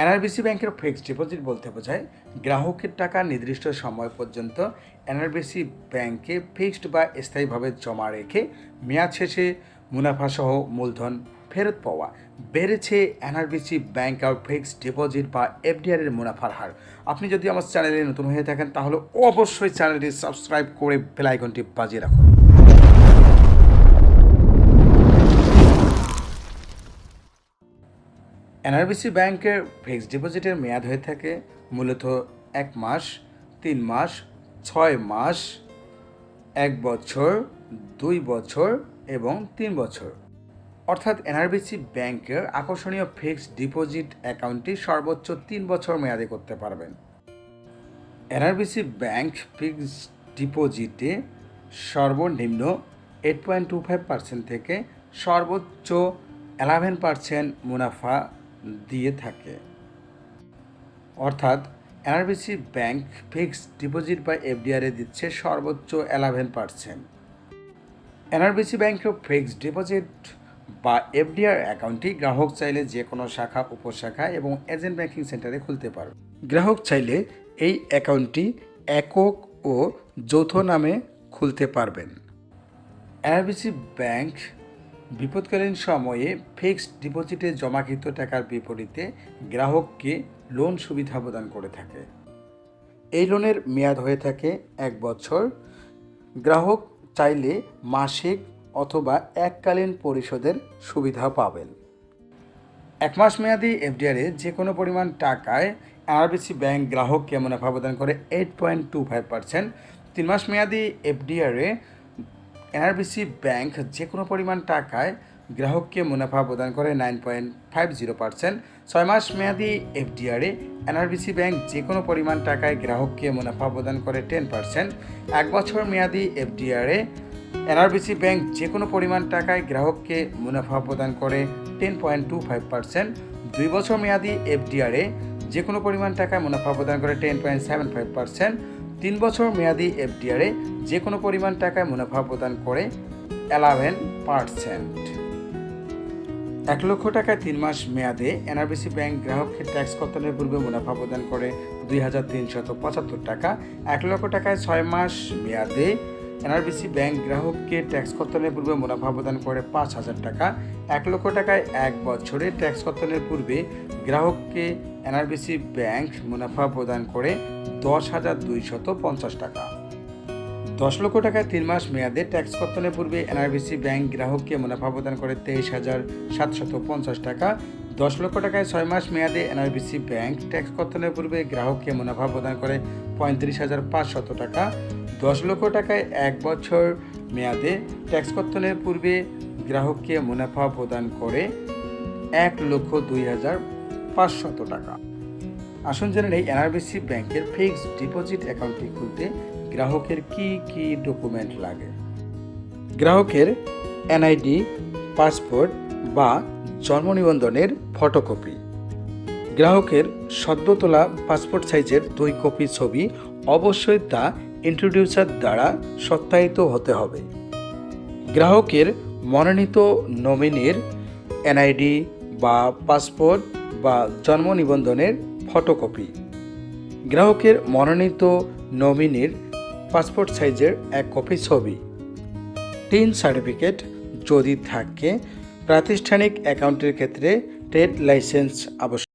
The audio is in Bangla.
এনআরবিসি ব্যাংকের ফিক্সড ডিপোজিট বলতে বোঝায় গ্রাহকের টাকা নির্দিষ্ট সময় পর্যন্ত এনআরবিসি ব্যাংকে ফিক্সড বা স্থায়ীভাবে জমা রেখে মেয়াদ শেষে মুনাফাসহ মূলধন ফেরত পাওয়া। বেড়েছে এনআরবিসি ব্যাংক আর ফিক্সড ডিপোজিট বা এফডিআর এর মুনাফার হার। আপনি যদি আমার চ্যানেলে নতুন হয়ে থাকেন তাহলে অবশ্যই চ্যানেলটি সাবস্ক্রাইব করে বেল আইকনটি বাজিয়ে রাখুন। এনআরবিসি ব্যাংকের ফিক্সড ডিপোজিটের মেয়াদ হয়ে থাকে মূলত 1 মাস, 3 মাস, 6 মাস, 1 বছর, 2 বছর এবং 3 বছর। অর্থাৎ এনআরবিসি ব্যাংকের আকর্ষণীয় ফিক্সড ডিপোজিট অ্যাকাউন্টটি সর্বোচ্চ 3 বছর মেয়াদে করতে পারবেন। এনআরবিসি ব্যাংক ফিক্সড ডিপোজিটে সর্বনিম্ন 8.25% থেকে সর্বোচ্চ 11% মুনাফা দিয়ে থাকে। অর্থাৎ এনআরবিসি ব্যাংক ফিক্সড ডিপোজিট বা এফডিআরে দিচ্ছে সর্বোচ্চ 11%। এনআরবিসি ব্যাংকের ফিক্সড ডিপোজিট বা এফডিআর অ্যাকাউন্টটি গ্রাহক চাইলে যে কোনো শাখা, উপশাখা এবং এজেন্ট ব্যাংকিং সেন্টারে খুলতে পারবে। গ্রাহক চাইলে এই অ্যাকাউন্টটি একক ও যৌথ নামে খুলতে পারবেন। এনআরবিসি ব্যাংক বিপদকালীন সময়ে ফিক্সড ডিপোজিটে জমাকৃত টাকার বিপরীতে গ্রাহককে লোন সুবিধা প্রদান করে থাকে। এই লোনের মেয়াদ হয়ে থাকে 1 বছর। গ্রাহক চাইলে মাসিক অথবা এককালীন পরিশোধের সুবিধা পাবেন। 1 মাস মেয়াদি এফডিআরে যে কোনো পরিমাণ টাকায় এনআরবিসি ব্যাংক গ্রাহককে মুনাফা প্রদান করে 8.25%। 3 মাস মেয়াদি এফডিআরে এনআরবিসি ব্যাংক যে কোনো পরিমাণ টাকায় গ্রাহককে মুনাফা প্রদান করে 9.50%। 6 মাস মেয়াদি এফডিআরে এনআরবিসি ব্যাংক যে কোনো পরিমাণ টাকায় গ্রাহককে মুনাফা প্রদান করে 10%। 1 বছর মেয়াদি এফডিআরে এনআরবিসি ব্যাংক যে কোনো পরিমাণ টাকায় গ্রাহককে মুনাফা প্রদান করে 10.25%। 2 বছর মেয়াদি এফডিআরে যে কোনো পরিমাণ টাকায় মুনাফা প্রদান করে 10.75%। 3 বছর মেয়াদি এফডিআরে যে কোনো পরিমাণ টাকায় মুনাফা প্রদান করে 11%। 1 লক্ষ টাকায় 3 মাস মেয়াদে এনআরবিসি ব্যাংক গ্রাহককে ট্যাক্স কর্তনের পূর্বে মুনাফা প্রদান করে 2,375 টাকা। 1 লক্ষ টাকায় 6 মাস মেয়াদে এনআরবিসি ব্যাংক গ্রাহককে ট্যাক্স কর্তনের পূর্বে মুনাফা প্রদান করে 5,000 টাকা। 1 লক্ষ টাকায় 1 বছরে ট্যাক্স কর্তনের পূর্বে গ্রাহককে এনআরবিসি ব্যাংক মুনাফা প্রদান করে 10,250 টাকা। 10 লক্ষ টাকায় 3 মাস মেয়াদে ট্যাক্স কর্তনের পূর্বে এনআরবিসি ব্যাংক গ্রাহককে মুনাফা প্রদান করে 23,750 টাকা। 10 লক্ষ টাকায় 6 মাস মেয়াদে এনআরবিসি ব্যাংক ট্যাক্স কর্তনের পূর্বে গ্রাহককে মুনাফা প্রদান করে 35,500 টাকা। 10 লক্ষ টাকায় 1 বছর মেয়াদে ট্যাক্স কর্তনের পূর্বে গ্রাহককে মুনাফা প্রদান করে 1,02,500 টাকা। আসুন জেনে নেই এনআরবিসি ব্যাংকের ফিক্সড ডিপোজিট অ্যাকাউন্টটি খুলতে গ্রাহকের কি কি ডকুমেন্ট লাগে। গ্রাহকের এনআইডি, পাসপোর্ট বা জন্ম নিবন্ধনের ফটোকপি, গ্রাহকের সদ্য তোলা পাসপোর্ট সাইজের 2 কপি ছবি, অবশ্যই তা ইন্ট্রোডিউসার দ্বারা সত্যায়িত হতে হবে। গ্রাহকের মনোনীত নমিনির এনআইডি বা পাসপোর্ট বা জন্ম নিবন্ধনের ফটোকপি, গ্রাহকের মনোনীত নমিনির পাসপোর্ট সাইজের 1 কপি ছবি, টিন সার্টিফিকেট যদি থাকে, প্রাতিষ্ঠানিক অ্যাকাউন্টের ক্ষেত্রে ট্রেড লাইসেন্স আবশ্যক।